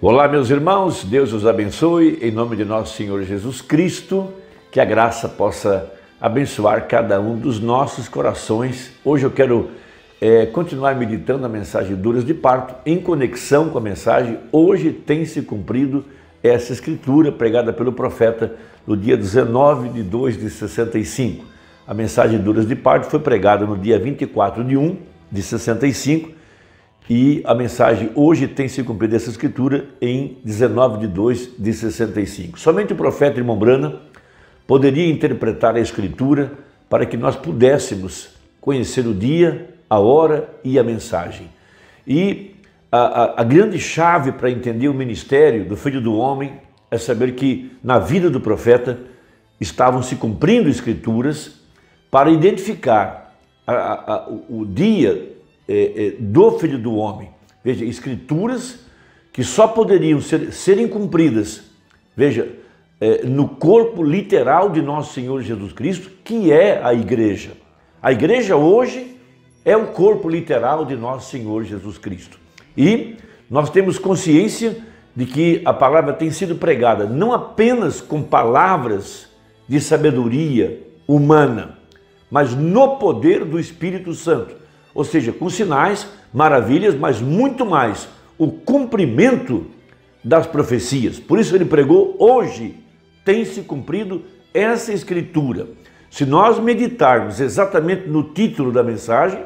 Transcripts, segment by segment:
Olá, meus irmãos, Deus os abençoe, em nome de nosso Senhor Jesus Cristo, que a graça possa abençoar cada um dos nossos corações. Hoje eu quero continuar meditando a mensagem Duras de Parto, em conexão com a mensagem Hoje tem se cumprido essa escritura pregada pelo profeta no dia 19 de 2 de 65. A mensagem Duras de Parto foi pregada no dia 24 de 1 de 65, e a mensagem Hoje tem se cumprido essa escritura em 19 de 2 de 65. Somente o profeta irmão Brana poderia interpretar a escritura para que nós pudéssemos conhecer o dia, a hora e a mensagem. E a grande chave para entender o ministério do Filho do Homem é saber que na vida do profeta estavam se cumprindo escrituras para identificar o dia do Filho do Homem. Veja, escrituras que só poderiam serem cumpridas, veja, no corpo literal de nosso Senhor Jesus Cristo, que é a igreja. A igreja hoje é o corpo literal de nosso Senhor Jesus Cristo. E nós temos consciência de que a palavra tem sido pregada não apenas com palavras de sabedoria humana, mas no poder do Espírito Santo. Ou seja, com sinais, maravilhas, mas muito mais o cumprimento das profecias. Por isso ele pregou, hoje tem se cumprido essa escritura. Se nós meditarmos exatamente no título da mensagem,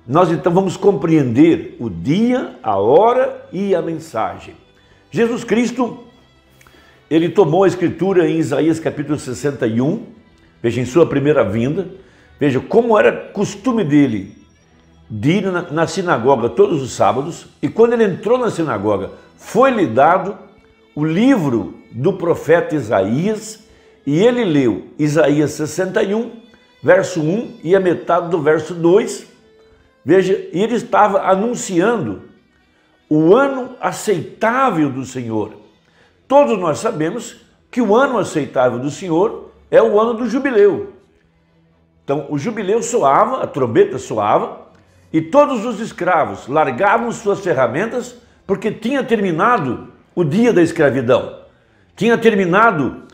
nós então vamos compreender o dia, a hora e a mensagem. Jesus Cristo, ele tomou a escritura em Isaías capítulo 61, veja, em sua primeira vinda, veja como era costume dele de ir na sinagoga todos os sábados, e quando ele entrou na sinagoga, foi-lhe dado o livro do profeta Isaías, e ele leu Isaías 61, verso 1 e a metade do verso 2, veja, e ele estava anunciando o ano aceitável do Senhor. Todos nós sabemos que o ano aceitável do Senhor é o ano do jubileu. Então, o jubileu soava, a trombeta soava, e todos os escravos largavam suas ferramentas porque tinha terminado o dia da escravidão. Tinha terminado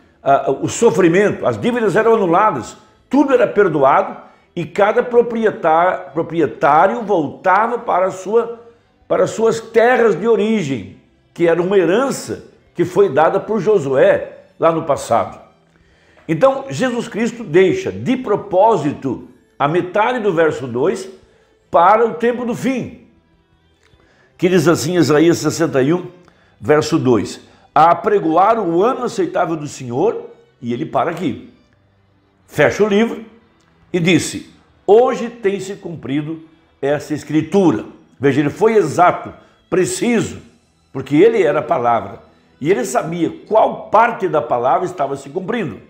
o sofrimento, as dívidas eram anuladas, tudo era perdoado e cada proprietário voltava para suas terras de origem, que era uma herança que foi dada por Josué lá no passado. Então, Jesus Cristo deixa de propósito a metade do verso 2 para o tempo do fim, que diz assim, Isaías 61, verso 2, a apregoar o ano aceitável do Senhor, e ele para aqui, fecha o livro e disse, hoje tem se cumprido essa escritura. Veja, ele foi exato, preciso, porque ele era a palavra, e ele sabia qual parte da palavra estava se cumprindo.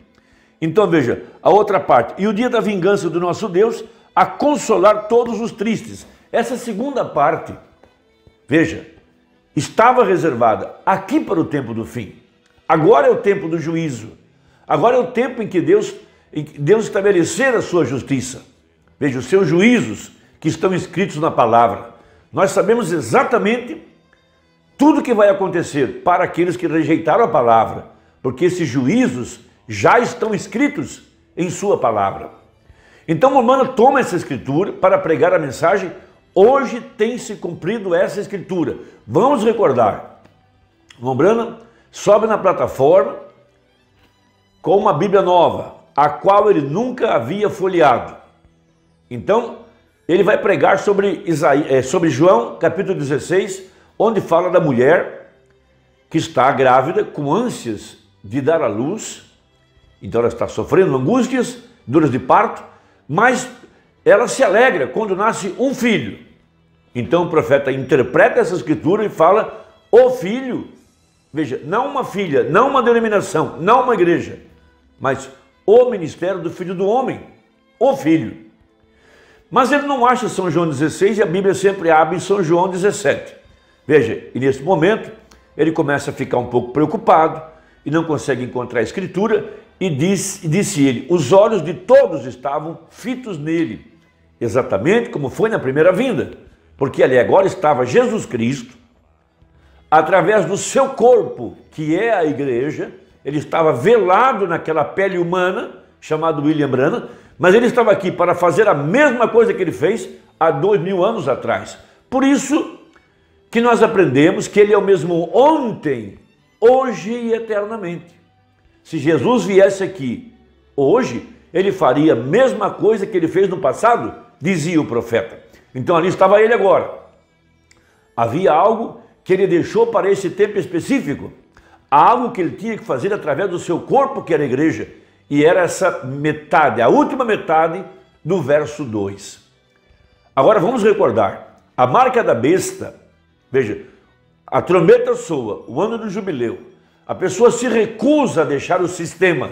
Então veja, a outra parte, e o dia da vingança do nosso Deus, a consolar todos os tristes. Essa segunda parte, veja, estava reservada aqui para o tempo do fim. Agora é o tempo do juízo. Agora é o tempo em que Deus estabelecer a sua justiça. Veja, os seus juízos que estão escritos na palavra. Nós sabemos exatamente tudo o que vai acontecer para aqueles que rejeitaram a palavra, porque esses juízos já estão escritos em sua palavra. Então o Brana toma essa escritura para pregar a mensagem, hoje tem se cumprido essa escritura. Vamos recordar, o Brana sobe na plataforma com uma Bíblia nova, a qual ele nunca havia folheado. Então ele vai pregar sobre João capítulo 16, onde fala da mulher que está grávida com ânsias de dar à luz. Então ela está sofrendo angústias, duras de parto, mas ela se alegra quando nasce um filho. Então o profeta interpreta essa escritura e fala, o filho, veja, não uma filha, não uma denominação, não uma igreja, mas o ministério do Filho do Homem, o filho. Mas ele não acha São João 16 e a Bíblia sempre abre em São João 17. Veja, e nesse momento ele começa a ficar um pouco preocupado e não consegue encontrar a escritura, e disse ele, os olhos de todos estavam fitos nele, exatamente como foi na primeira vinda, porque ali agora estava Jesus Cristo, através do seu corpo, que é a igreja. Ele estava velado naquela pele humana, chamado William Branham, mas ele estava aqui para fazer a mesma coisa que ele fez há 2000 anos atrás. Por isso que nós aprendemos que ele é o mesmo ontem, hoje e eternamente. Se Jesus viesse aqui hoje, ele faria a mesma coisa que ele fez no passado, dizia o profeta. Então ali estava ele agora. Havia algo que ele deixou para esse tempo específico, algo que ele tinha que fazer através do seu corpo, que era a igreja, e era essa metade, a última metade do verso 2. Agora vamos recordar, a marca da besta, veja, a trombeta soa, o ano do jubileu, a pessoa se recusa a deixar o sistema,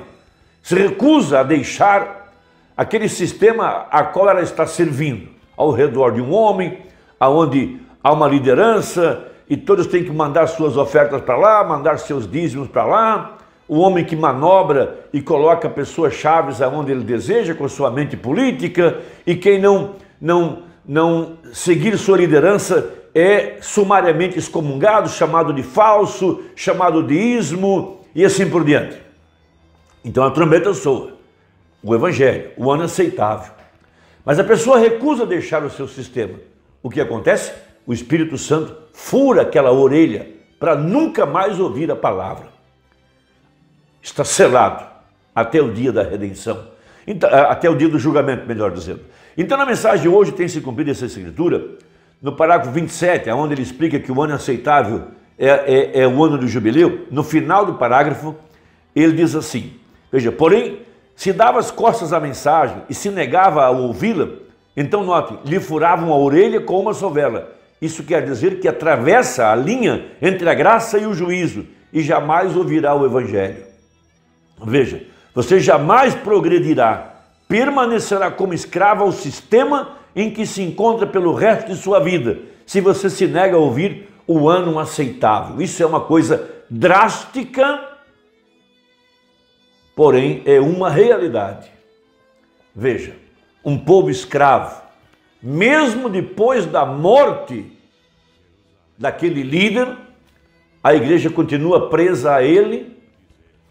se recusa a deixar aquele sistema a qual ela está servindo, ao redor de um homem, aonde há uma liderança e todos têm que mandar suas ofertas para lá, mandar seus dízimos para lá, o homem que manobra e coloca pessoas chaves aonde ele deseja com sua mente política, e quem não seguir sua liderança é sumariamente excomungado, chamado de falso, chamado de ismo e assim por diante. Então a trombeta soa, o evangelho, o ano aceitável. Mas a pessoa recusa deixar o seu sistema. O que acontece? O Espírito Santo fura aquela orelha para nunca mais ouvir a palavra. Está selado até o dia da redenção, então, até o dia do julgamento, melhor dizendo. Então na mensagem de hoje tem se cumprido essa escritura, no parágrafo 27, onde ele explica que o ano aceitável é o ano do jubileu. No final do parágrafo, ele diz assim, veja, porém, se dava as costas à mensagem e se negava a ouvi-la, então note, lhe furavam a orelha com uma sovela. Isso quer dizer que atravessa a linha entre a graça e o juízo e jamais ouvirá o evangelho. Veja, você jamais progredirá, permanecerá como escravo ao sistema em que se encontra pelo resto de sua vida, se você se nega a ouvir o ano aceitável. Isso é uma coisa drástica, porém é uma realidade. Veja, um povo escravo, mesmo depois da morte daquele líder, a igreja continua presa a ele,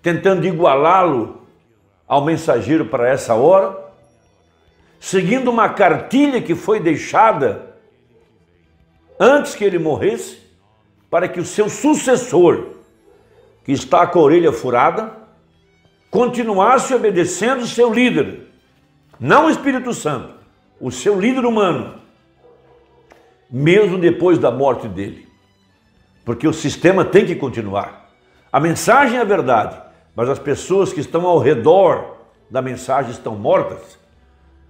tentando igualá-lo ao mensageiro para essa hora, seguindo uma cartilha que foi deixada antes que ele morresse, para que o seu sucessor, que está com a orelha furada, continuasse obedecendo o seu líder, não o Espírito Santo, o seu líder humano, mesmo depois da morte dele. Porque o sistema tem que continuar. A mensagem é a verdade, mas as pessoas que estão ao redor da mensagem estão mortas.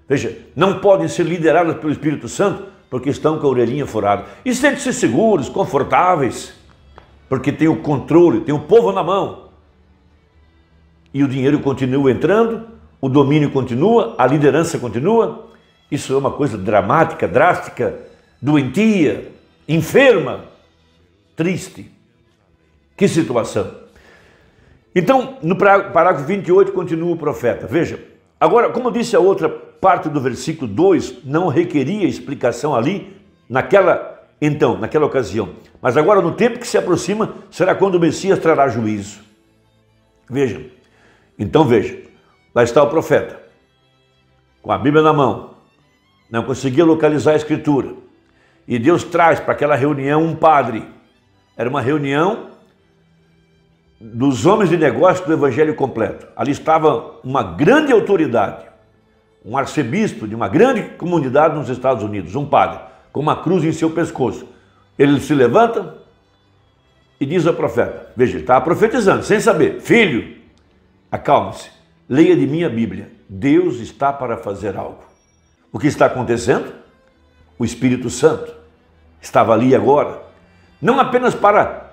Veja, não podem ser lideradas pelo Espírito Santo porque estão com a orelhinha furada. E sentem-se seguros, confortáveis, porque tem o controle, tem o povo na mão. E o dinheiro continua entrando, o domínio continua, a liderança continua. Isso é uma coisa dramática, drástica, doentia, enferma, triste. Que situação. Então, no parágrafo 28 continua o profeta. Veja, agora, como disse a outra parte do versículo 2, não requeria explicação ali, naquela ocasião. Mas agora, no tempo que se aproxima, será quando o Messias trará juízo. Veja, então veja, lá está o profeta, com a Bíblia na mão, não conseguia localizar a escritura. E Deus traz para aquela reunião um padre. Era uma reunião dos homens de negócio do evangelho completo. Ali estava uma grande autoridade, um arcebispo de uma grande comunidade nos Estados Unidos, um padre, com uma cruz em seu pescoço. Ele se levanta e diz ao profeta, veja, ele estava profetizando, sem saber, filho, acalme-se, leia de mim a Bíblia, Deus está para fazer algo. O que está acontecendo? O Espírito Santo estava ali agora, não apenas para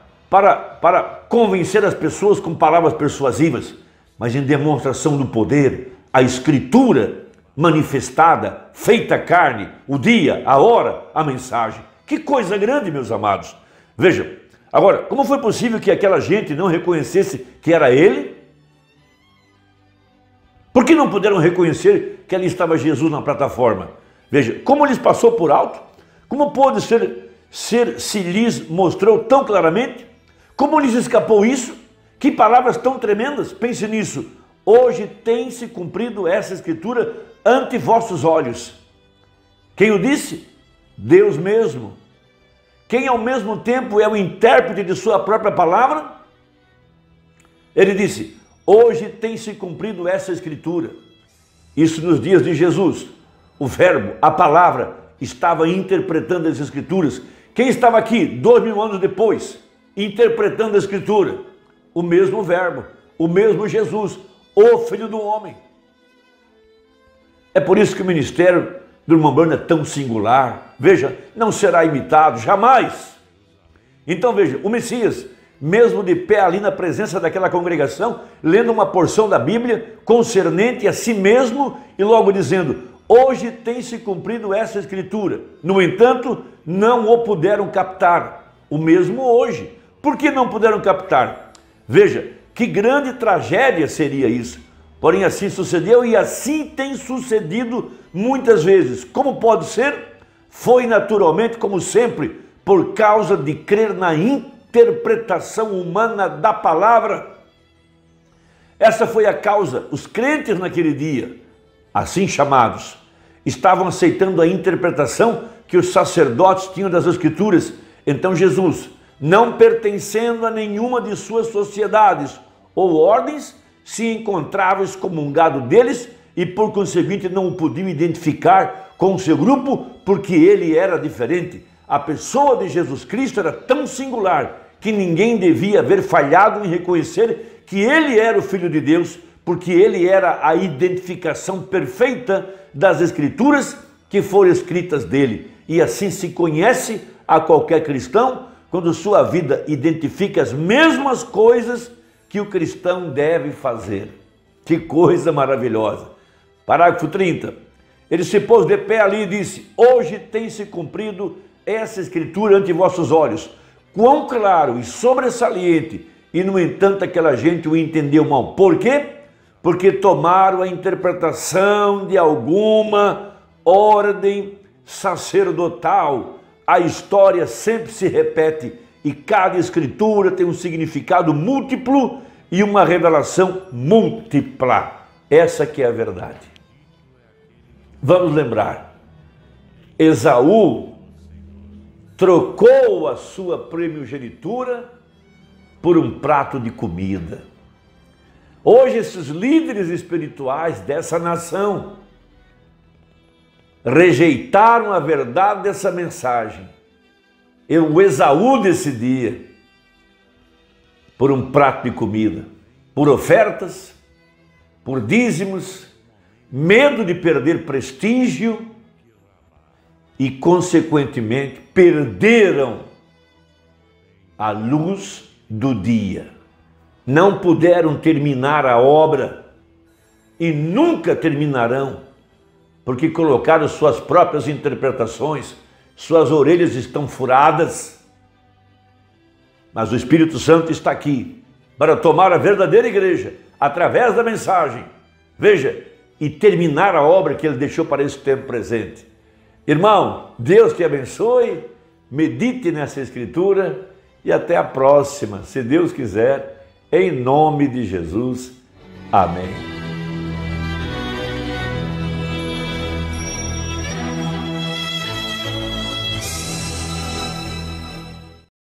convencer as pessoas com palavras persuasivas, mas em demonstração do poder, a Escritura manifestada, feita carne, o dia, a hora, a mensagem. Que coisa grande, meus amados. Vejam, agora, como foi possível que aquela gente não reconhecesse que era ele? Por que não puderam reconhecer que ali estava Jesus na plataforma? Veja, como lhes passou por alto? Como pôde ser se lhes mostrou tão claramente? Como lhes escapou isso? Que palavras tão tremendas! Pense nisso. Hoje tem se cumprido essa escritura ante vossos olhos. Quem o disse? Deus mesmo. Quem ao mesmo tempo é o intérprete de sua própria palavra? Ele disse, hoje tem se cumprido essa escritura. Isso nos dias de Jesus. O verbo, a palavra, estava interpretando as escrituras. Quem estava aqui 2000 anos depois, interpretando a escritura? O mesmo verbo, o mesmo Jesus, o Filho do Homem. É por isso que o ministério do irmão Branham é tão singular. Veja, não será imitado, jamais. Então veja, o Messias, mesmo de pé ali na presença daquela congregação, lendo uma porção da Bíblia concernente a si mesmo e logo dizendo, hoje tem se cumprido essa escritura. No entanto, não o puderam captar. O mesmo hoje. Por que não puderam captar? Veja, que grande tragédia seria isso. Porém, assim sucedeu e assim tem sucedido muitas vezes. Como pode ser? Foi naturalmente, como sempre, por causa de crer na interpretação humana da palavra. Essa foi a causa. Os crentes naquele dia, assim chamados, estavam aceitando a interpretação que os sacerdotes tinham das Escrituras. Então Jesus, não pertencendo a nenhuma de suas sociedades ou ordens, se encontrava excomungado deles e por conseguinte não o podiam identificar com o seu grupo porque ele era diferente. A pessoa de Jesus Cristo era tão singular que ninguém devia haver falhado em reconhecer que ele era o Filho de Deus, porque ele era a identificação perfeita das Escrituras que foram escritas dele. E assim se conhece a qualquer cristão quando sua vida identifica as mesmas coisas que o cristão deve fazer. Que coisa maravilhosa! Parágrafo 30. Ele se pôs de pé ali e disse, hoje tem se cumprido essa escritura ante vossos olhos. Quão claro e sobressaliente, e no entanto aquela gente o entendeu mal. Por quê? Porque tomaram a interpretação de alguma ordem sacerdotal. A história sempre se repete e cada escritura tem um significado múltiplo e uma revelação múltipla. Essa que é a verdade. Vamos lembrar, Esaú trocou a sua primogenitura por um prato de comida. Hoje esses líderes espirituais dessa nação rejeitaram a verdade dessa mensagem. O Esaú desse dia, por um prato de comida, por ofertas, por dízimos, medo de perder prestígio e, consequentemente, perderam a luz do dia. Não puderam terminar a obra e nunca terminarão, porque colocaram suas próprias interpretações, suas orelhas estão furadas. Mas o Espírito Santo está aqui para tomar a verdadeira igreja através da mensagem. Veja, e terminar a obra que ele deixou para esse tempo presente. Irmão, Deus te abençoe, medite nessa escritura e até a próxima, se Deus quiser, em nome de Jesus. Amém.